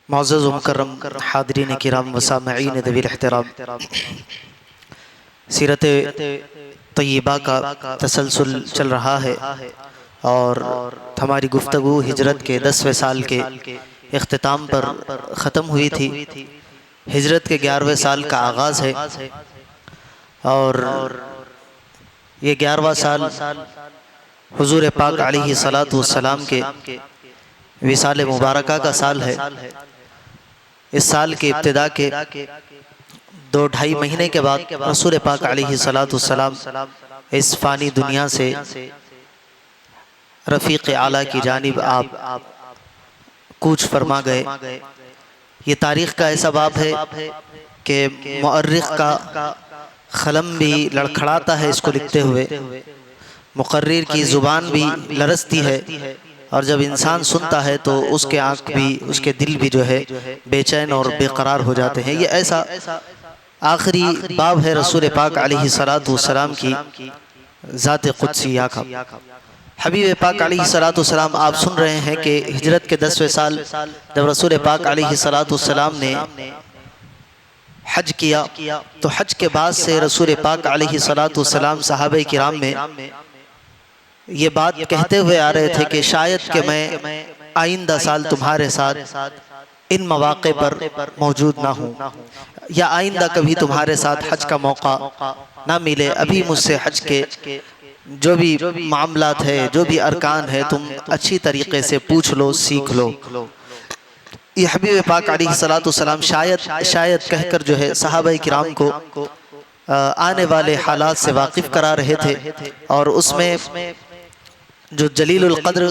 معزز و مکرم حاضرین کرام و سامعین ذوی الاحترام، سیرت طیبہ کا تسلسل چل رہا ہے اور ہماری گفتگو ہجرت کے 10ویں سال کے اختتام پر ختم ہوئی تھی۔ ہجرت کے 11ویں سال کا آغاز ہے اور یہ 11واں سال حضور پاک علیہ السلام کے وصال مبارکہ کا سال ہے۔ اس سال کے ابتدا کے 2-2.5 مہینے کے بعد رسول پاک علیہ السلام اس فانی دنیا سے رفیق اعلیٰ کی جانب آپ کوچ فرما گئے۔ یہ تاریخ کا ایسا باب ہے کہ مؤرخ کا قلم بھی لڑکھڑاتا ہے اس کو لکھتے ہوئے، مقرر کی زبان بھی لرزتی ہے، اور جب انسان سنتا ہے تو اس کے آنکھ بھی، اس کے دل بھی جو ہے بے چین اور بے قرار ہو جاتے ہیں۔ یہ ایسا آخری باب ہے رسول پاک علیہ السلام کی ذات قدسیہ کا۔ حبیب پاک علیہ السلام آپ سن رہے ہیں کہ ہجرت کے 10ویں سال جب رسول پاک علیہ السلام نے حج کیا تو حج کے بعد سے رسول پاک علیہ السلام صحابہ کرام میں یہ بات کہتے ہوئے آ رہے تھے کہ شاید کہ میں آئندہ سال تمہارے ساتھ ان مواقع پر موجود نہ ہوں، یا آئندہ کبھی تمہارے ساتھ حج کا موقع نہ ملے۔ ابھی مجھ سے حج کے جو بھی معاملات ہیں، جو بھی ارکان ہیں، تم اچھی طریقے سے پوچھ لو، سیکھ لو۔ یہ حبیب پاک علیہ السلام شاید کہہ کر جو ہے صحابہ کرام کو آنے والے حالات سے واقف کرا رہے تھے، اور اس میں جو جلیل القدر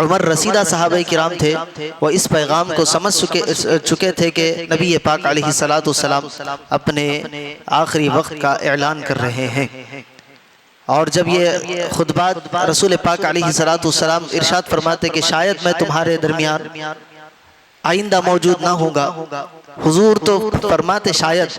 عمر رسیدہ صحابہ کرام تھے وہ اس پیغام کو سمجھ چکے تھے کہ نبی پاک علیہ السلام اپنے آخری وقت کا اعلان کر رہے ہیں۔ اور جب یہ خطبات رسول پاک علیہ السلام ارشاد فرماتے کہ شاید میں تمہارے درمیان آئندہ موجود نہ ہوں گا، حضور تو فرماتے شاید،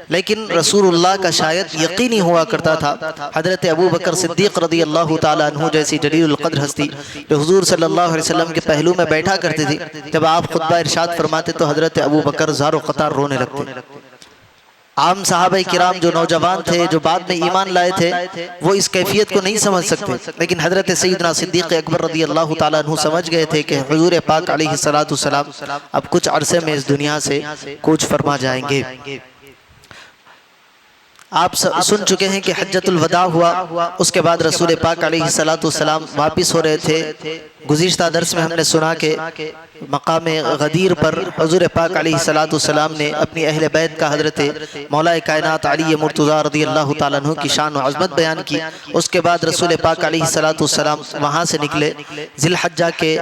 لیکن رسول اللہ کا شاید یقینی ہوا کرتا تھا۔ حضرت ابو بکر صدیق رضی اللہ تعالیٰ عنہ جیسی جلیل القدر ہستی جو حضور صلی اللہ علیہ وسلم کے پہلو میں بیٹھا کرتی تھی، جب آپ خطبہ ارشاد فرماتے تو حضرت ابو بکر زار و قطار رونے لگتے۔ عام صحابہ کرام جو نوجوان تھے، جو بعد میں ایمان لائے تھے، وہ اس کیفیت کو نہیں سمجھ سکتے، لیکن حضرت سیدنا صدیق اکبر رضی اللہ تعالیٰ عنہ سمجھ گئے تھے کہ حضور پاک علیہ السلام اب کچھ عرصے میں اس دنیا سے کوچ فرما جائیں گے۔ آپ سن چکے ہیں کہ حجۃ الوداع ہوا، اس کے بعد رسول پاک علیہ السلام واپس ہو رہے تھے۔ گزشتہ درس میں ہم نے سنا کہ مقام غدیر پر حضور پاک علیہ السلام نے اپنی اہل بیت کا حضرت مولا کائنات علی مرتضیٰ رضی اللہ تعالیٰ عنہ کی شان و عظمت بیان کی۔ اس کے بعد رسول پاک علیہ السلام وہاں سے نکلے۔ ذی الحجہ کے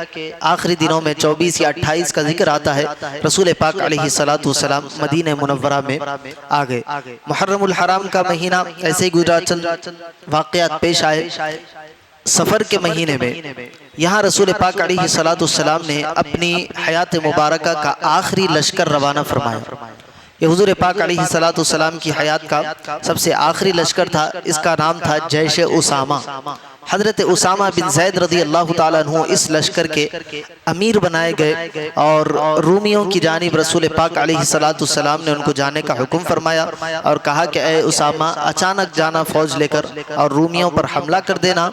آخری دنوں میں 24 یا 28 کا ذکر آتا ہے، رسول پاک علیہ السلام مدینہ منورہ میں آ گئے۔ محرم الحرام کا مہینہ ایسے ہی گزرا، چند واقعات پیش آئے۔ سفر کے مہینے میں یہاں رسول پاک علیہ السلام نے اپنی حیات مبارکہ کا آخری لشکر روانہ فرمایا۔ یہ حضور پاک علیہ السلام کی حیات کا سب سے آخری لشکر تھا، اس کا نام تھا جیش اسامہ۔ حضرت اسامہ بن زید رضی اللہ تعالیٰ عنہ اس لشکر کے امیر بنائے گئے، اور رومیوں کی جانب رسول پاک علیہ السلام نے ان کو جانے کا حکم فرمایا اور کہا کہ اے اسامہ اچانک جانا فوج لے کر اور رومیوں پر حملہ کر دینا،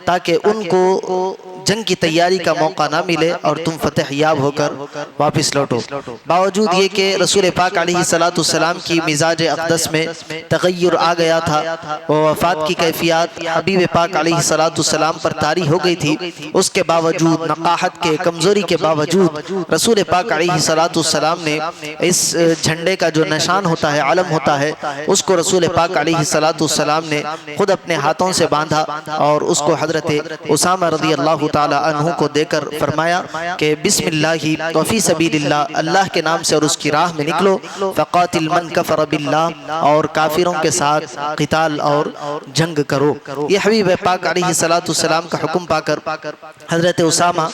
تاکہ ان کو جنگ کی تیاری کا موقع نہ ملے اور تم فتح یاب ہو کر واپس لوٹو۔ باوجود یہ کہ رسول پاک علیہ السلام کی مزاج اقدس میں تغیر آ گیا تھا، وہ وفات کی کیفیات حبیب پاک علیہ السلام پر طاری ہو گئی تھی، اس کے باوجود نقاہت کے کمزوری کے باوجود رسول پاک علیہ السلام نے اس جھنڈے کا جو نشان ہوتا ہے، علم ہوتا ہے، اس کو رسول پاک علیہ السلام نے خود اپنے ہاتھوں سے باندھا اور اس کو حضرت اسامہ رضی اللہ تعالی عنہ کو دے کر فرمایا کہ بسم اللہ وفی سبیل اللہ، اللہ کے نام سے اور اس کی راہ میں نکلو، فقاتل من کفر باللہ، اور کافروں کے ساتھ قتال اور جنگ کرو۔ یہ حبیب پاک علیہ الصلاۃ والسلام کا حکم پا کر حضرت اسامہ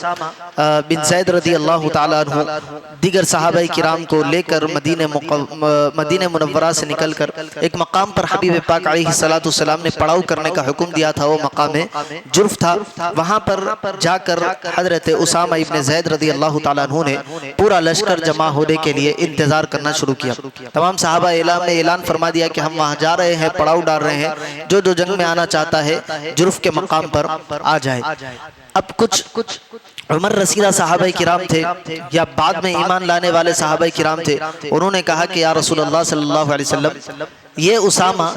بن زید رضی اللہ تعالیٰ عنہ دیگر صحابہ کرام کو لے کر مدینہ منورہ سے نکل کر ایک مقام پر حبیب پاک علیہ الصلاۃ والسلام نے پڑاؤ کرنے کا حکم دیا تھا، وہ مقام جرف تھا۔ وہاں پر جا کر حضرت اسامہ ابن زید رضی اللہ تعالیٰ عنہ نے پورا لشکر جمع ہونے کے لیے انتظار کرنا شروع کیا۔ تمام صحابہ نے اعلان فرما دیا کہ ہم وہاں جا رہے ہیں، پڑاؤ ڈال رہے ہیں، جو جو جنگ میں آنا چاہتا ہے جرف کے مقام پر آ جائے۔ اب کچھ عمر رسیدہ صحابہ کرام تھے یا بعد میں ایمان لانے والے صحابہ کرام تھے، انہوں نے کہا کہ یا رسول اللہ صلی اللہ علیہ وسلم، یہ اسامہ،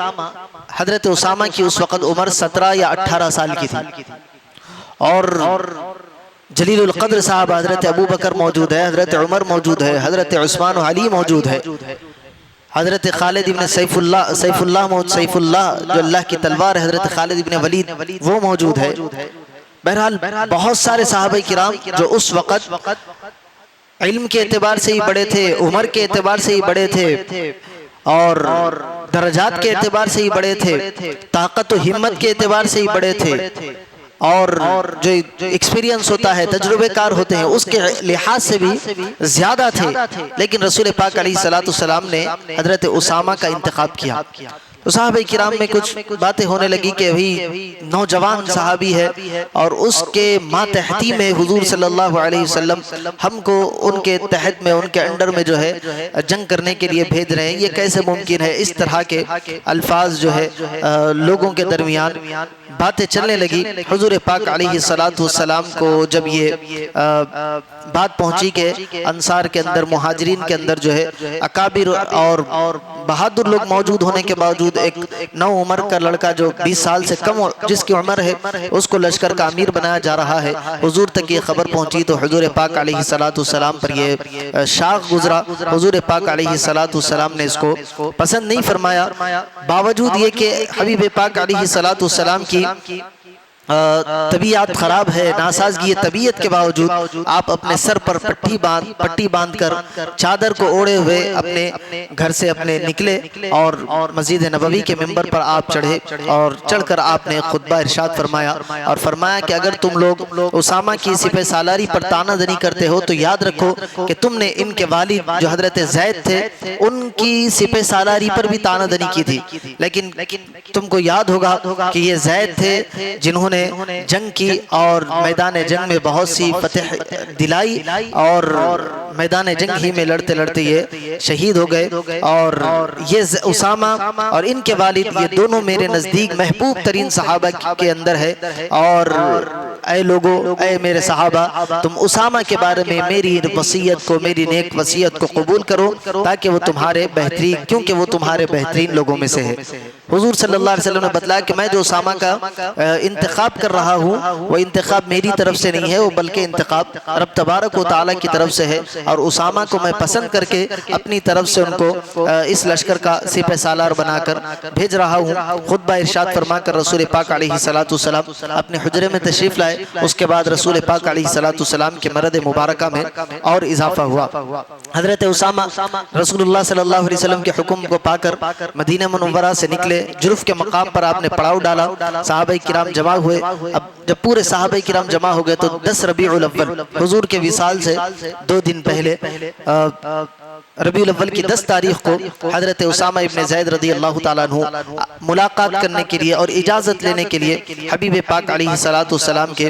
حضرت اسامہ کی اس وقت عمر 17 یا 18 سال کی تھی، اور جلیل القدر صاحب حضرت ابو بکر موجود ہے، حضرت عمر موجود ہے، حضرت عثمان و علی موجود ہے، حضرت خالد ابن سیف اللہ جو اللہ کی تلوار ہے، حضرت خالد ابن ولید وہ موجود ہے۔ بہرحال بہت سارے صحابہ کرام جو اس وقت علم کے اعتبار سے ہی بڑے تھے، عمر کے اعتبار سے ہی بڑے تھے، اور درجات کے اعتبار سے ہی بڑے تھے، طاقت و ہمت کے اعتبار سے ہی بڑے تھے، اور جو ایکسپیرینس ہوتا ہے، تجربے کار ہوتے ہیں، اس کے لحاظ سے بھی زیادہ تھے، لیکن رسول پاک علیہ الصلوۃ والسلام نے حضرت اسامہ کا انتخاب کیا۔ تو صحابہ کرام میں کچھ باتیں ہونے لگی کہ ابھی نوجوان صحابی ہے اور اس کے ماتحتی میں حضور صلی اللہ علیہ وسلم ہم کو ان کے تحت میں، ان کے انڈر میں جو ہے جنگ کرنے کے لیے بھیج رہے ہیں، یہ کیسے ممکن ہے؟ اس طرح کے الفاظ جو ہے لوگوں کے درمیان باتیں چلنے لگی۔ حضور پاک علیہ الصلوۃ والسلام کو جب یہ بات پہنچی کہ انصار کے اندر، مہاجرین کے اندر جو ہے اکابر اور بہادر لوگ موجود ہونے کے باوجود ایک نو عمر کا لڑکا جو 20 سال سے کم جس کی عمر ہے، اس کو لشکر کا امیر بنایا جا رہا ہے، حضور تک یہ خبر پہنچی تو حضور پاک علیہ الصلوۃ والسلام پر یہ شاخ گزرا۔ حضور پاک علیہ الصلوۃ والسلام نے اس کو پسند نہیں فرمایا، باوجود یہ کہ حبیب پاک علیہ الصلوۃ والسلام کی طبیعت خراب ہے، ناسازگی طبیعت کے باوجود آپ اپنے سر پر پٹی باندھ کر چادر کو اوڑے ہوئے اپنے گھر سے اپنے نکلے اور مسجد نبوی کے منبر پر آپ چڑھے، اور چڑھ کر آپ نے خطبہ ارشاد فرمایا اور فرمایا کہ اگر تم لوگ اسامہ کی سپہ سالاری پر تانا زنی کرتے ہو تو یاد رکھو کہ تم نے ان کے والد جو حضرت زید تھے ان کی سپہ سالاری پر بھی تانا زنی کی تھی، لیکن تم کو یاد ہوگا کہ یہ زید تھے جنہوں نے جنگ کی اور میدان جنگ میں بہت سی فتح دلائی، اور میدان جنگ ہی میں لڑتے لڑتے یہ شہید ہو گئے، اور یہ اسامہ اور ان کے والد یہ دونوں میرے نزدیک محبوب ترین صحابہ کے اندر ہے، اور اے لوگو، اے میرے صحابہ، تم اسامہ کے بارے میں میری وصیت کو، میری نیک وصیت کو قبول کرو تاکہ وہ تمہارے بہترین، کیونکہ وہ تمہارے بہترین لوگوں میں سے ہے۔ حضور صلی اللہ علیہ وسلم نے بتلایا کہ میں جو اسامہ کا انتخاب کر رہا ہوں وہ انتخاب میری طرف سے نہیں ہے، وہ بلکہ انتخاب رب تبارک و تعالیٰ کی طرف سے ہے، اور اسامہ کو میں پسند کر کے اپنی طرف سے ان کو اس لشکر کا سپہ سالار بنا کر بھیج رہا ہوں۔ خطبہ ارشاد فرما کر رسول پاک علیہ الصلوۃ والسلام اپنے حجرے میں تشریف لائے۔ اس کے بعد رسول پاک علیہ الصلوۃ والسلام کے مرد مبارکہ میں اور اضافہ ہوا۔ حضرت اسامہ رسول اللہ صلی اللہ علیہ وسلم کے حکم کو پا کر مدینہ منورہ سے نکلے، جرف کے مقام پر آپ نے پڑاؤ ڈالا، صحابہ کرام جمع ہوئے۔ اب جب پورے صحابہ کرام جمع ہو گئے تو 10 ربیع الاول حضور کے وصال سے 2 دن پہلے ربیع الاول کی 10 تاریخ کو حضرت اسامہ ابن زید رضی اللہ تعالیٰ عنہ ملاقات کرنے کے لیے اور اجازت لینے کے لیے حبیب پاک علیہ الصلوۃ والسلام کے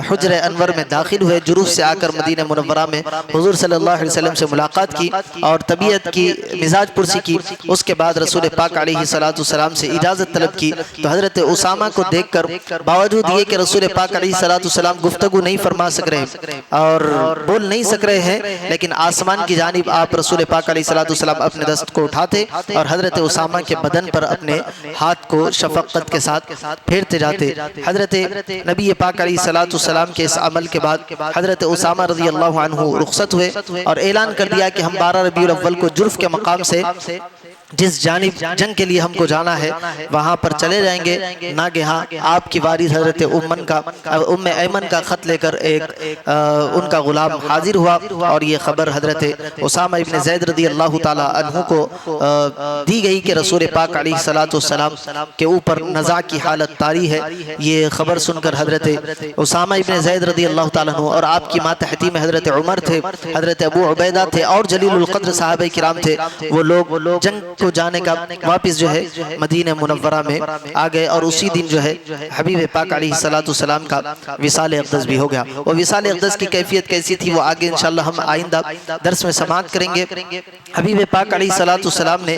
حجر انور میں داخل ہوئے۔ جروف سے آ کر مدینہ منورہ میں حضور صلی اللہ علیہ وسلم سے ملاقات کی اور طبیعت کی مزاج پرسی کی۔ اس کے بعد رسول پاک علیہ الصلوۃ والسلام سے اجازت طلب کی تو حضرت اسامہ کو دیکھ کر باوجود یہ کہ رسول پاک علیہ الصلوۃ والسلام گفتگو نہیں فرما سک رہے اور بول نہیں سک رہے ہیں، لیکن آسمان کی جانب آپ رسول پاک علیہ الصلوۃ والسلام اپنے دست کو اٹھاتے اور حضرت اسامہ کے بدن پر اپنے ہاتھ کو شفقت کے ساتھ پھیرتے جاتے۔ حضرت نبی پاک علیہ الصلوۃ والسلام کے اس عمل کے بعد حضرت اسامہ رضی اللہ عنہ رخصت ہوئے اور اعلان کر دیا کہ ہم 12 ربیع الاول کو جرف کے مقام سے جس جانب جنگ کے لیے ہم کو جانا ہے وہاں پر چلے جائیں گے، ناگہاں آپ کی وارث حضرت ام ایمن کا خط لے کر ایک ان کا غلام حاضر ہوا، اور یہ خبر حضرت اسامہ ابن زید رضی اللہ تعالی عنہ کو دی گئی کہ رسول پاک علیہ السلام کے اوپر نزاع کی حالت طاری ہے۔ یہ خبر سن کر حضرت اسامہ ابن زید رضی اللہ تعالیٰ عنہ اور آپ کی ماتحتی میں حضرت عمر تھے، حضرت ابو عبیدہ تھے اور جلیل القدر صحابہ کرام تھے، وہ لوگ جنگ کو جانے کا واپس جو ہے مدینہ منورہ میں آگئے، اور اسی دن جو ہے حبیب پاک علیہ السلام کا وصال اقدس بھی ہو گیا۔ وہ وصال اقدس کی کیفیت کیسی تھی وہ آگے انشاءاللہ ہم آئندہ درس میں سماعت کریں گے۔ حبیب پاک علیہ السلام نے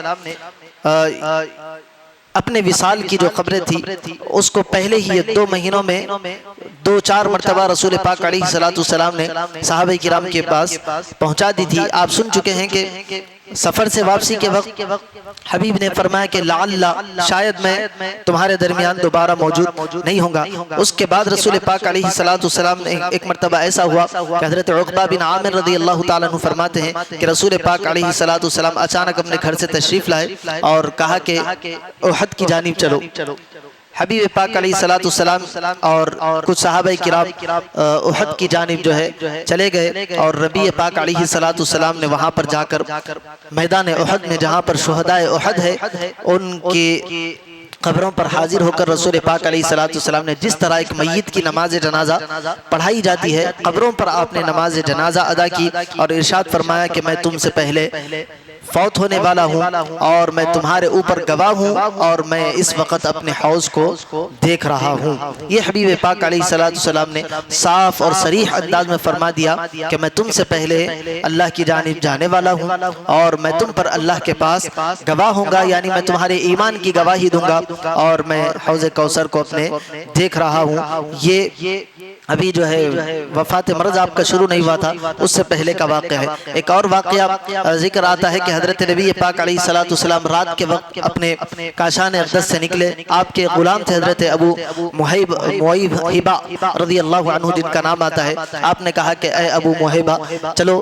اپنے وصال کی جو خبریں تھی اس کو پہلے ہی 2 مہینوں میں 2-4 مرتبہ رسول پاک علیہ السلام نے صحابہ کرام کے پاس پہنچا دی تھی۔ آپ سن چکے ہیں کہ سفر سے واپسی کے وقت حبیب نے فرمایا کہ لعل شاید میں تمہارے درمیان دوبارہ موجود نہیں ہوں گا۔ اس کے بعد رسول پاک علیہ السلام نے ایک مرتبہ ایسا ہوا کہ حضرت عقبہ بن عامر رضی اللہ تعالیٰ عنہ فرماتے ہیں کہ رسول پاک علیہ السلام اچانک اپنے گھر سے تشریف لائے اور کہا کہ احد کی جانب چلو۔ حبیب پاک علیہ السلام اور کچھ صحابہ کرام احد کی جانب جو ہے چلے گئے، اور نبی پاک علیہ السلام نے وہاں پر جا کر میدان احد میں جہاں پر شہدائے احد ہے ان کی قبروں پر حاضر ہو کر رسول پاک علیہ السلام نے جس طرح ایک میت کی نماز جنازہ پڑھائی جاتی ہے، قبروں پر آپ نے نماز جنازہ ادا کی اور ارشاد فرمایا کہ میں تم سے پہلے فوت ہونے والا ہوں اور میں تمہارے اوپر گواہ ہوں اور میں اس وقت اپنے حوض کو دیکھ رہا ہوں۔ یہ حبیب پاک علیہ السلام نے صاف اور صریح انداز میں فرما دیا کہ میں تم سے پہلے اللہ کی جانب جانے والا ہوں اور میں تم پر اللہ کے پاس گواہ ہوں گا، یعنی میں تمہارے ایمان کی گواہی دوں گا اور میں حوض کوثر کو اپنے دیکھ رہا ہوں۔ یہ ابھی جو ہے وفات مرض آپ کا شروع نہیں ہوا تھا، اس سے پہلے کا واقعہ ہے۔ ایک اور واقعہ ذکر آتا ہے کہ حضرت نبی پاک علیہ السلام رات کے وقت اپنے کاشان اقدس سے نکلے، آپ کے غلام تھے حضرت ابو موہبہ رضی اللہ عنہ جن کا نام آتا ہے۔ آپ نے کہا کہ اے ابو موہبہ چلو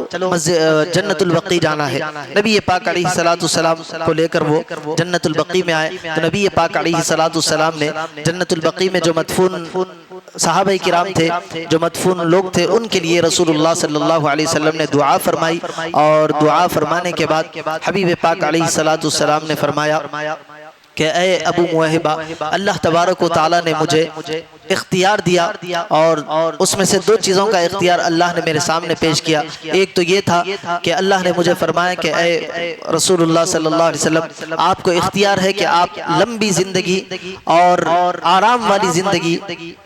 جنت البقیع جانا ہے۔ نبی پاک علیہ السلام کو لے کر وہ جنت البقیع میں آئے، تو نبی پاک علیہ السلام نے جنت البقیع میں جو مدفون صحابہ کرام تھے، جو مدفون لوگ تھے، ان کے لیے رسول اللہ صلی اللہ علیہ وسلم نے دعا فرمائی، اور دعا فرمانے کے بعد حبیب پاک علیہ السلام نے فرمایا کہ اے ابو موہبہ، اللہ تبارک و تعالیٰ نے مجھے اختیار دیا اور اس میں سے 2 چیزوں کا اختیار اللہ نے میرے سامنے پیش کیا۔ ایک تو یہ تھا کہ اللہ نے مجھے فرمایا کہ اے رسول اللہ صلی اللہ علیہ وسلم، آپ کو اختیار ہے کہ آپ لمبی زندگی اور آرام والی زندگی،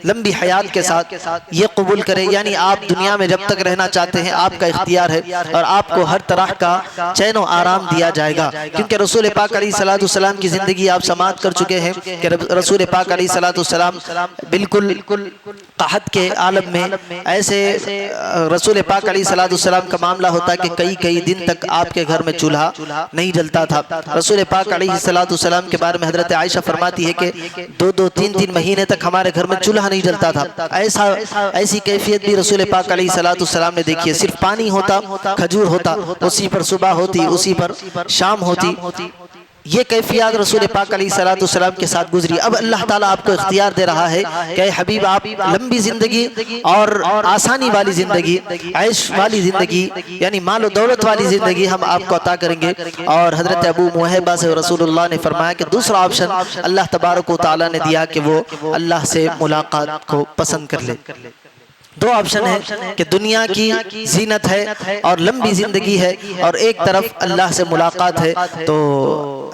لمبی حیات کے ساتھ یہ قبول کریں، یعنی آپ دنیا میں جب تک رہنا چاہتے ہیں آپ کا اختیار ہے اور آپ کو ہر طرح کا چین و آرام دیا جائے گا، کیونکہ رسول پاک علیہ السلام کی زندگی آپ سماعت کر چکے ہیں کہ رسول پاک علیہ السلام بالکل قحط کے عالم میں ایسے رسول پاک علیہ السلام کا معاملہ ہوتا ہے کہ کئی دن تک آپ کے گھر میں چولہا نہیں جلتا تھا۔ رسول پاک علیہ السلام کے بارے میں حضرت عائشہ فرماتی ہے کہ 2-3 مہینے تک ہمارے گھر میں چولہا نہیں جلتا تھا۔ ایسی کیفیت بھی رسول پاک علیہ السلام نے دیکھی ہے، صرف پانی ہوتا، کھجور ہوتا، اسی پر صبح ہوتی، اسی پر شام ہوتی۔ یہ کیفیات رسول پاک علیہ السلام کے ساتھ گزری۔ اب اللہ تعالیٰ آپ کو اختیار دے رہا ہے کہ اے حبیب، آپ لمبی زندگی اور آسانی والی زندگی، عیش والی زندگی، یعنی مال و دولت والی زندگی ہم آپ کو عطا کریں گے۔ اور حضرت ابو موہبہ سے رسول اللہ نے فرمایا کہ دوسرا آپشن اللہ تبارک و تعالیٰ نے دیا کہ وہ اللہ سے ملاقات کو پسند کر لے۔ 2 آپشن ہے کہ دنیا کی زینت ہے اور لمبی زندگی ہے، اور ایک طرف اللہ سے ملاقات ہے۔ تو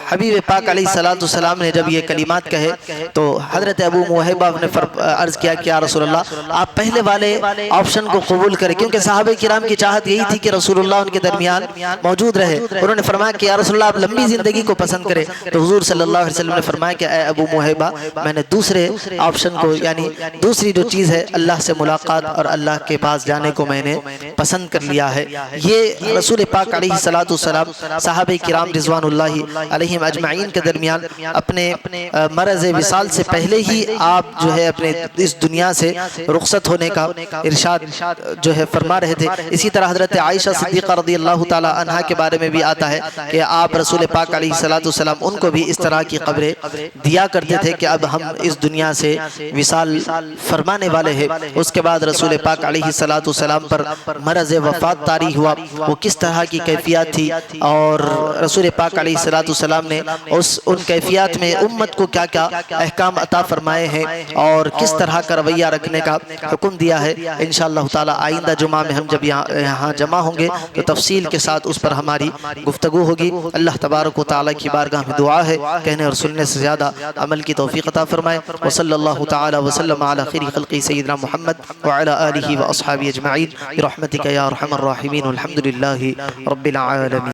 حبیب پاک علیہ السلام نے جب یہ کلمات کہے تو حضرت ابو موہبہ نے عرض کیا کہ یا رسول اللہ، آپ پہلے والے آپشن کو قبول کریں، کیونکہ صحابہ کرام کی چاہت یہی تھی کہ رسول اللہ ان کے درمیان موجود رہے۔ انہوں نے فرمایا کہ یا رسول اللہ، آپ لمبی زندگی کو پسند کریں، تو حضور صلی اللہ علیہ وسلم نے فرمایا کہ اے ابو موہبہ، میں نے دوسرے آپشن کو، یعنی دوسری جو چیز ہے اللہ سے ملاقات اور اللہ کے پاس جانے کو میں نے پسند کر لیا ہے۔ یہ رسول پاک علیہ السلام صحابہ کرام رضوان اللہ علیہم اجمعین کے درمیان اپنے مرض وصال سے پہلے ہی آپ جو ہے اپنے اس دنیا سے رخصت ہونے کا ارشاد جو ہے فرما رہے تھے۔ اسی طرح حضرت عائشہ صدیقہ رضی اللہ تعالی عنہا کے بارے میں بھی آتا ہے کہ آپ رسول پاک علیہ السلام ان کو بھی اس طرح کی قبریں دیا کرتے تھے کہ اب ہم اس دنیا سے وصال فرمانے والے ہیں۔ اس کے بعد رسول پاک علیہ السلام پر مرض وفات طاری ہوا، وہ کس طرح کی کیفیت تھی، اور رسول پاک علیہ السلام نے ان کیفیات میں امت کو کیا کیا احکام عطا فرمائے ہیں اور کس طرح کا رویہ رکھنے کا حکم دیا ہے۔ انشاءاللہ تعالی آئندہ جمعہ میں ہم جب یہاں جمع ہوں گے تو تفصیل کے ساتھ اس پر ہماری گفتگو ہوگی۔ اللہ تبارک و تعالی کی بارگاہ میں دعا ہے کہنے اور سننے سے زیادہ عمل کی توفیق عطا فرمائے۔ وصلی اللہ تعالی وسلم علی خیر خلقی سیدنا محمد وعلی آلہ واصحابہ اجمعین برحمتک یا ارحم الراحمین والحمد للہ رب العالمین۔